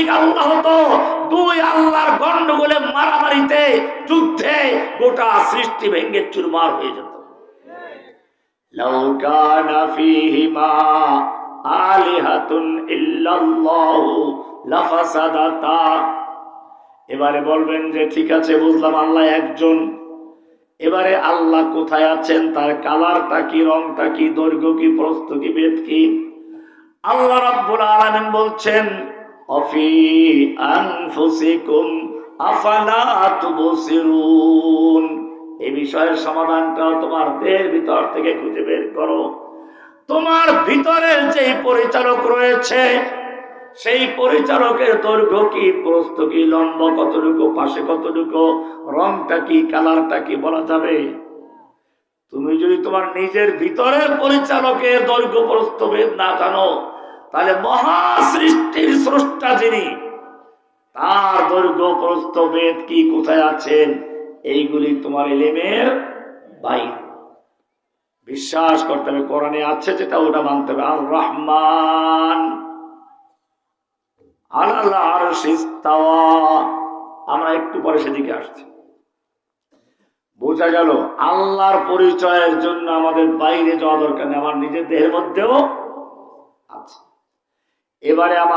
একদিকে আল্লাহ হতো, দুই আল্লাহর গন্ডগোলে, মারামারিতে, যুদ্ধে গোটা সৃষ্টি ভেঙ্গে চুরমার হয়ে যেত। লাউ কানা ফীহিমা আলিহাতুন ইল্লাল্লাহু লাফাসাদাতা। এবারে বলবেন যে ঠিক আছে, বুঝলাম আল্লাহ একজন, এবারে আল্লাহ কোথায় আছেন, তার কালারটা কি, রংটা কি, দৈর্ঘ্য কি, প্রস্থ কি, বেদ কি? আল্লাহ রাব্বুল আলামিন বলছেন অফি আনফুসিকুম আফালা তুবসিরুন। এই বিষয়ের সমাধানটা তোমার দেহের ভিতর থেকে খুঁজে বের করো। তোমার ভিতরের যে পরিচালক রয়েছে, সেই পরিচালকের দৈর্ঘ্য কি, প্রস্থ কি, লম্বা কতটুকু, পাশে কতটুকু, রংটা কি, কালারটা কি বলা যাবে? তুমি যদি তোমার নিজের ভিতরের পরিচালকের দৈর্ঘ্য প্রস্থ ভেদ না জানো, তাহলে মহা সৃষ্টির স্রষ্টা যিনি, তার দৈর্ঘ্য প্রস্থ ভেদ কি, কোথায় আছেন, এইগুলি তোমার ইলমের বাইরে। বিশ্বাস করতে হবে কোরআনে আছে যেটা, ওটা মানতে হবে। আর রহমান আলাল আরশি ইস্তাওয়া। আমরা একটু পরে সেদিকে আসছি। বোঝা গেল আল্লাহর পরিচয়ের জন্য আমাদের বাইরে যাওয়া দরকার নেই, আমার নিজের দেহের মধ্যেও আছে। এবারে আমার